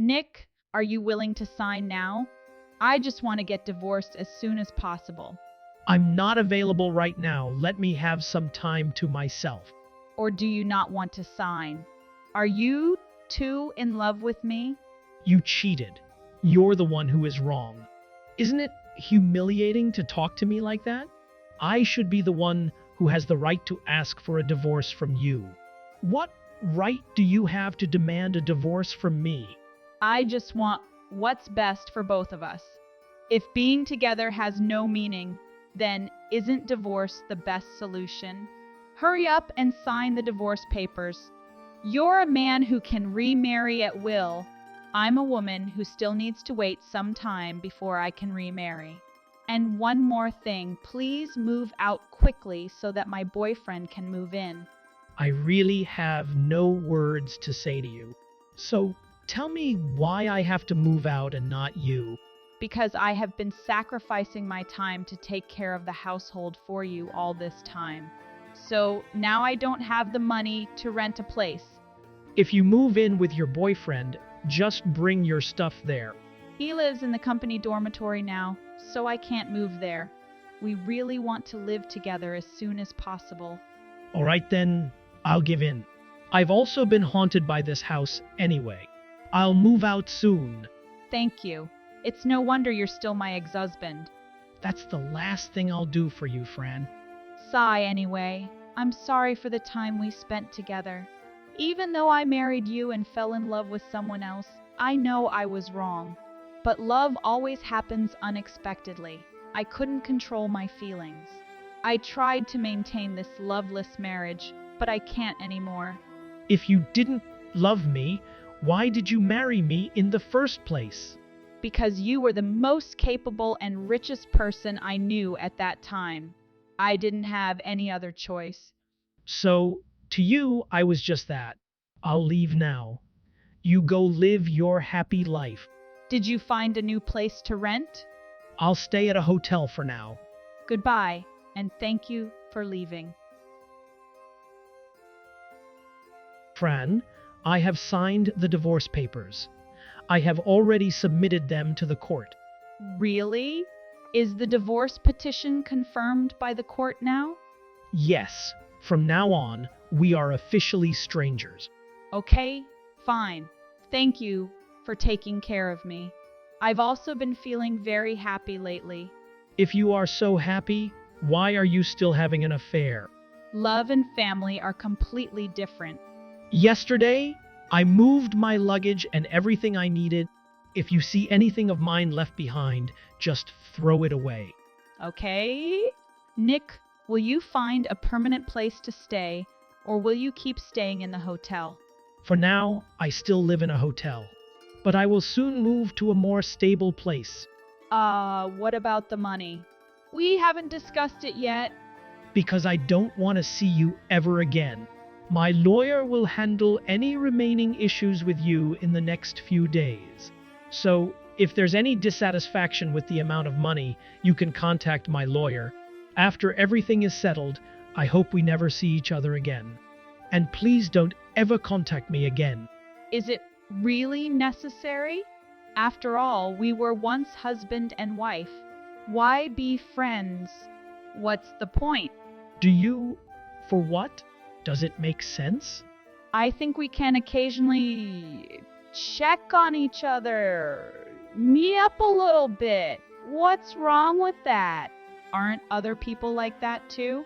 Nick, are you willing to sign now? I just want to get divorced as soon as possible. I'm not available right now. Let me have some time to myself. Or do you not want to sign? Are you too in love with me? You cheated. You're the one who is wrong. Isn't it humiliating to talk to me like that? I should be the one who has the right to ask for a divorce from you. What right do you have to demand a divorce from me? I just want what's best for both of us. If being together has no meaning, then isn't divorce the best solution? Hurry up and sign the divorce papers. You're a man who can remarry at will. I'm a woman who still needs to wait some time before I can remarry. And one more thing, please move out quickly so that my boyfriend can move in. I really have no words to say to you. So tell me why I have to move out and not you. Because I have been sacrificing my time to take care of the household for you all this time. So now I don't have the money to rent a place. If you move in with your boyfriend, just bring your stuff there. He lives in the company dormitory now, so I can't move there. We really want to live together as soon as possible. All right then, I'll give in. I've also been haunted by this house anyway. I'll move out soon. Thank you. It's no wonder you're still my ex-husband. That's the last thing I'll do for you, Fran. Sigh anyway. I'm sorry for the time we spent together. Even though I married you and fell in love with someone else, I know I was wrong. But love always happens unexpectedly. I couldn't control my feelings. I tried to maintain this loveless marriage, but I can't anymore. If you didn't love me, why did you marry me in the first place? Because you were the most capable and richest person I knew at that time. I didn't have any other choice. So, to you, I was just that. I'll leave now. You go live your happy life. Did you find a new place to rent? I'll stay at a hotel for now. Goodbye, and thank you for leaving. Fran, I have signed the divorce papers. I have already submitted them to the court. Really? Is the divorce petition confirmed by the court now? Yes, from now on, we are officially strangers. Okay, fine. Thank you for taking care of me. I've also been feeling very happy lately. If you are so happy, why are you still having an affair? Love and family are completely different. Yesterday, I moved my luggage and everything I needed. If you see anything of mine left behind, just throw it away. Okay? Nick, will you find a permanent place to stay, or will you keep staying in the hotel? For now, I still live in a hotel, but I will soon move to a more stable place. What about the money? We haven't discussed it yet. Because I don't want to see you ever again. My lawyer will handle any remaining issues with you in the next few days. So, if there's any dissatisfaction with the amount of money, you can contact my lawyer. After everything is settled, I hope we never see each other again. And please don't ever contact me again. Is it really necessary? After all, we were once husband and wife. Why be friends? What's the point? Do you? For what? Does it make sense? I think we can occasionally check on each other, meet up a little bit. What's wrong with that? Aren't other people like that too?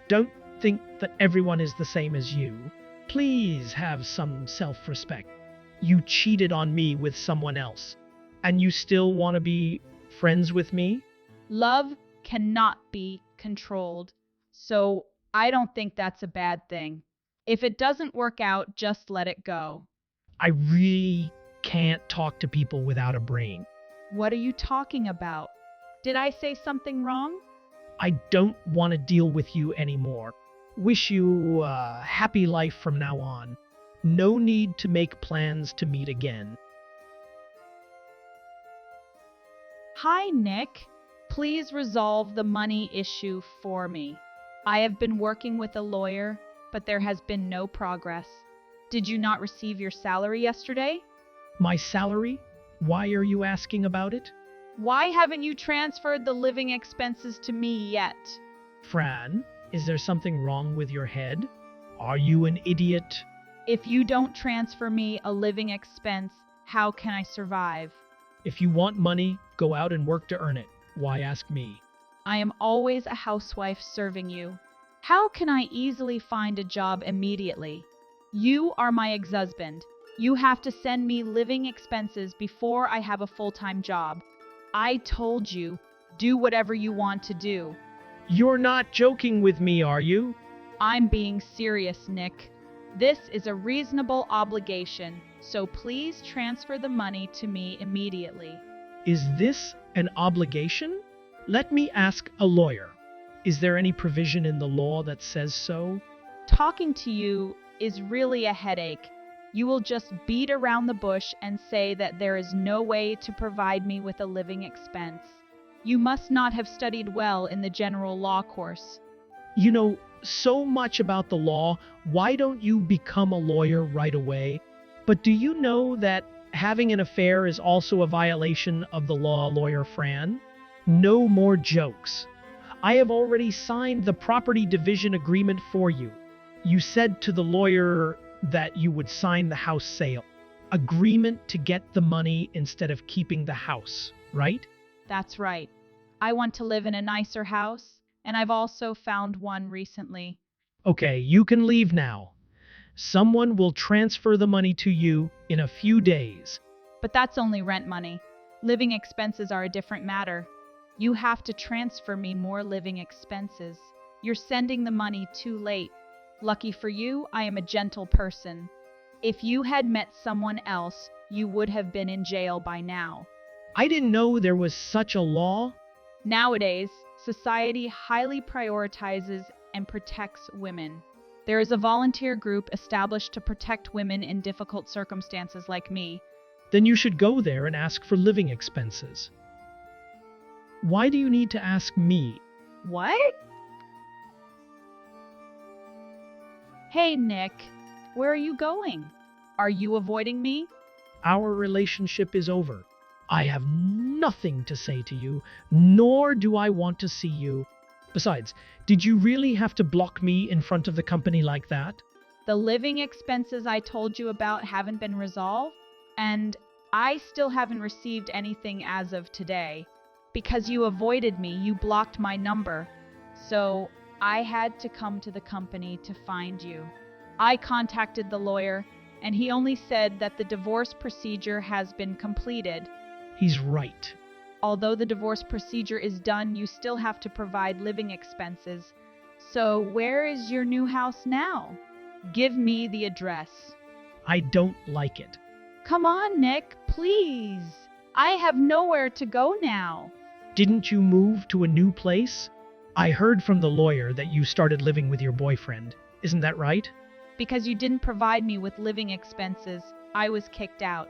Don't think that everyone is the same as you. Please have some self-respect. You cheated on me with someone else, and you still want to be friends with me? Love cannot be controlled, so I don't think that's a bad thing. If it doesn't work out, just let it go. I really can't talk to people without a brain. What are you talking about? Did I say something wrong? I don't want to deal with you anymore. Wish you a happy life from now on. No need to make plans to meet again. Hi, Nick. Please resolve the money issue for me. I have been working with a lawyer, but there has been no progress. Did you not receive your salary yesterday? My salary? Why are you asking about it? Why haven't you transferred the living expenses to me yet? Fran, is there something wrong with your head? Are you an idiot? If you don't transfer me a living expense, how can I survive? If you want money, go out and work to earn it. Why ask me? I am always a housewife serving you. How can I easily find a job immediately? You are my ex-husband. You have to send me living expenses before I have a full-time job. I told you, do whatever you want to do. You're not joking with me, are you? I'm being serious, Nick. This is a reasonable obligation, so please transfer the money to me immediately. Is this an obligation? Let me ask a lawyer. Is there any provision in the law that says so? Talking to you is really a headache. You will just beat around the bush and say that there is no way to provide me with a living expense. You must not have studied well in the general law course. You know so much about the law. Why don't you become a lawyer right away? But do you know that having an affair is also a violation of the law, Lawyer Fran? No more jokes. I have already signed the property division agreement for you. You said to the lawyer that you would sign the house sale agreement to get the money instead of keeping the house, right? That's right. I want to live in a nicer house, and I've also found one recently. Okay, you can leave now. Someone will transfer the money to you in a few days. But that's only rent money. Living expenses are a different matter. You have to transfer me more living expenses. You're sending the money too late. Lucky for you, I am a gentle person. If you had met someone else, you would have been in jail by now. I didn't know there was such a law. Nowadays, society highly prioritizes and protects women. There is a volunteer group established to protect women in difficult circumstances like me. Then you should go there and ask for living expenses. Why do you need to ask me? What? Hey, Nick, where are you going? Are you avoiding me? Our relationship is over. I have nothing to say to you, nor do I want to see you. Besides, did you really have to block me in front of the company like that? The living expenses I told you about haven't been resolved, and I still haven't received anything as of today. Because you avoided me, you blocked my number. So I had to come to the company to find you. I contacted the lawyer, and he only said that the divorce procedure has been completed. He's right. Although the divorce procedure is done, you still have to provide living expenses. So where is your new house now? Give me the address. I don't like it. Come on, Nick, please. I have nowhere to go now. Didn't you move to a new place? I heard from the lawyer that you started living with your boyfriend. Isn't that right? Because you didn't provide me with living expenses, I was kicked out.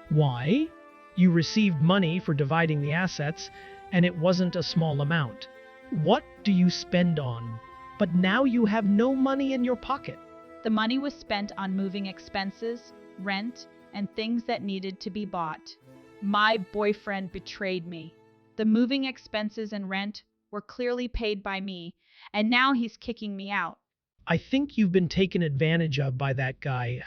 Why? You received money for dividing the assets, and it wasn't a small amount. What do you spend on? But now you have no money in your pocket. The money was spent on moving expenses, rent, and things that needed to be bought. My boyfriend betrayed me. The moving expenses and rent were clearly paid by me, and now he's kicking me out. I think you've been taken advantage of by that guy.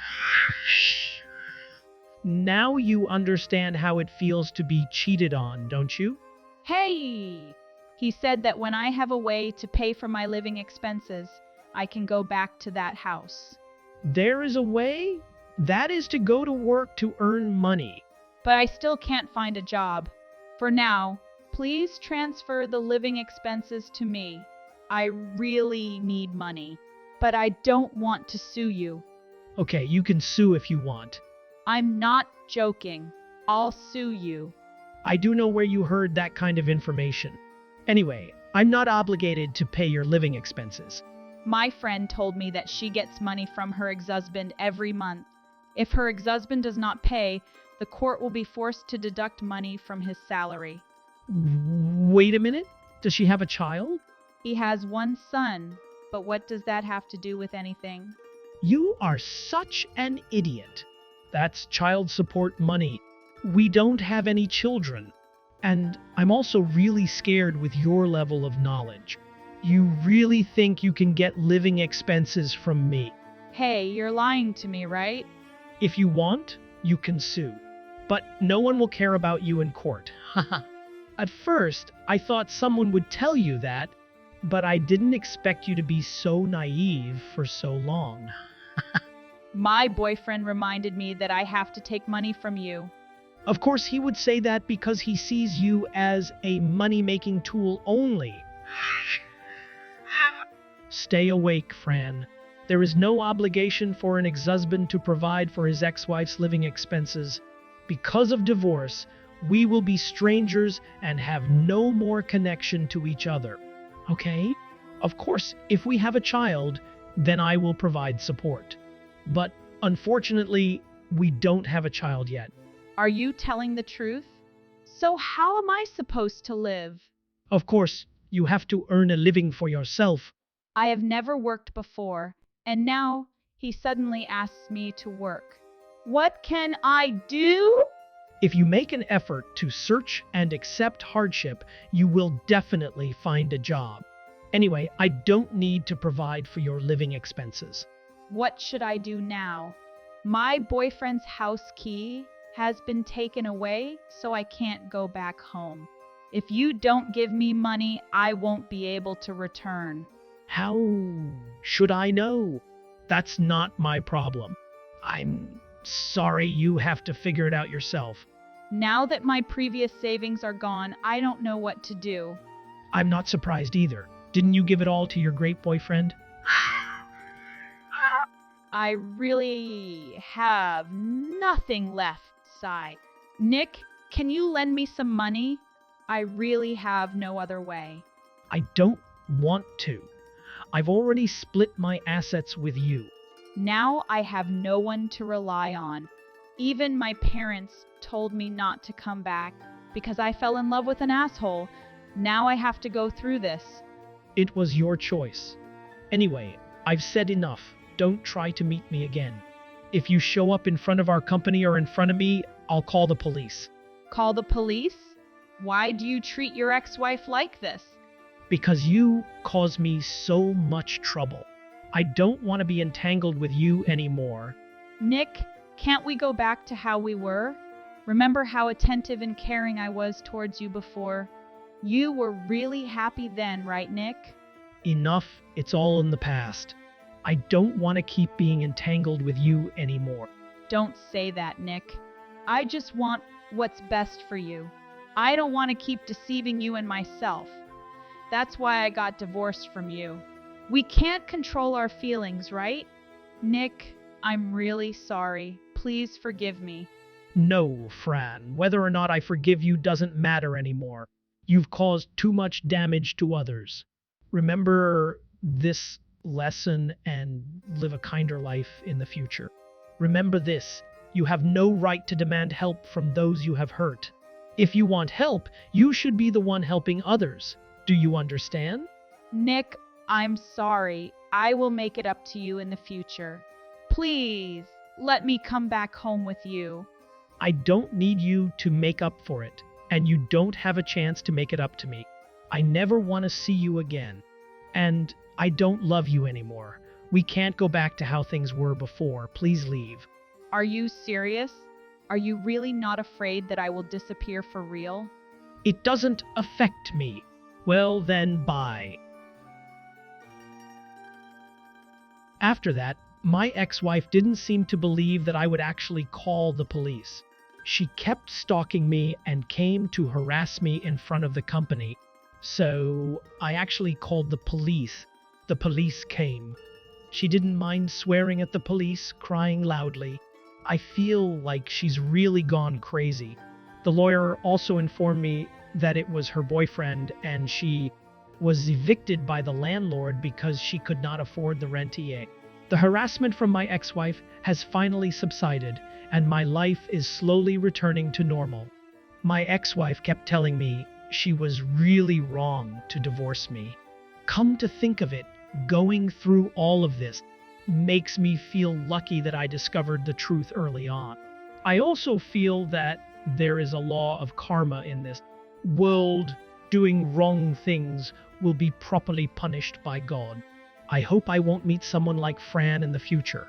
Now you understand how it feels to be cheated on, don't you? Hey! He said that when I have a way to pay for my living expenses, I can go back to that house. There is a way? That is to go to work to earn money. But I still can't find a job. For now, please transfer the living expenses to me. I really need money, but I don't want to sue you. Okay, you can sue if you want. I'm not joking. I'll sue you. I do know where you heard that kind of information. Anyway, I'm not obligated to pay your living expenses. My friend told me that she gets money from her ex-husband every month. If her ex-husband does not pay, the court will be forced to deduct money from his salary. Wait a minute? Does she have a child? He has one son, but what does that have to do with anything? You are such an idiot. That's child support money. We don't have any children. And I'm also really scared with your level of knowledge. You really think you can get living expenses from me? Hey, you're lying to me, right? If you want, you can sue. But no one will care about you in court. Haha. At first, I thought someone would tell you that, but I didn't expect you to be so naive for so long. My boyfriend reminded me that I have to take money from you. Of course, he would say that because he sees you as a money-making tool only. Stay awake, Fran. There is no obligation for an ex-husband to provide for his ex-wife's living expenses. Because of divorce, we will be strangers and have no more connection to each other. Okay? Of course, if we have a child, then I will provide support. But unfortunately, we don't have a child yet. Are you telling the truth? So how am I supposed to live? Of course, you have to earn a living for yourself. I have never worked before, and now he suddenly asks me to work. What can I do? If you make an effort to search and accept hardship, you will definitely find a job. Anyway, I don't need to provide for your living expenses. What should I do now? My boyfriend's house key has been taken away, so I can't go back home. If you don't give me money, I won't be able to return. How should I know? That's not my problem. I'm sorry, you have to figure it out yourself. Now that my previous savings are gone, I don't know what to do. I'm not surprised either. Didn't you give it all to your great boyfriend? I really have nothing left, sigh. Nick, can you lend me some money? I really have no other way. I don't want to. I've already split my assets with you. Now I have no one to rely on. Even my parents told me not to come back because I fell in love with an asshole. Now I have to go through this. It was your choice. Anyway, I've said enough. Don't try to meet me again. If you show up in front of our company or in front of me, I'll call the police. Call the police? Why do you treat your ex-wife like this? Because you cause me so much trouble. I don't want to be entangled with you anymore. Nick, can't we go back to how we were? Remember how attentive and caring I was towards you before? You were really happy then, right, Nick? Enough, it's all in the past. I don't want to keep being entangled with you anymore. Don't say that, Nick. I just want what's best for you. I don't want to keep deceiving you and myself. That's why I got divorced from you. We can't control our feelings, right? Nick, I'm really sorry. Please forgive me. No, Fran, whether or not I forgive you doesn't matter anymore. You've caused too much damage to others. Remember this lesson and live a kinder life in the future. Remember this, you have no right to demand help from those you have hurt. If you want help, you should be the one helping others. Do you understand? Nick, I'm sorry. I will make it up to you in the future. Please, let me come back home with you. I don't need you to make up for it, and you don't have a chance to make it up to me. I never want to see you again. And I don't love you anymore. We can't go back to how things were before. Please leave. Are you serious? Are you really not afraid that I will disappear for real? It doesn't affect me. Well, then, bye. After that, my ex-wife didn't seem to believe that I would actually call the police. She kept stalking me and came to harass me in front of the company. So I actually called the police. The police came. She didn't mind swearing at the police, crying loudly. I feel like she's really gone crazy. The lawyer also informed me that it was her boyfriend and she was evicted by the landlord because she could not afford the rentier. The harassment from my ex-wife has finally subsided and my life is slowly returning to normal. My ex-wife kept telling me she was really wrong to divorce me. Come to think of it, going through all of this, makes me feel lucky that I discovered the truth early on. I also feel that there is a law of karma in this world. Doing wrong things will be properly punished by God. I hope I won't meet someone like Fran in the future.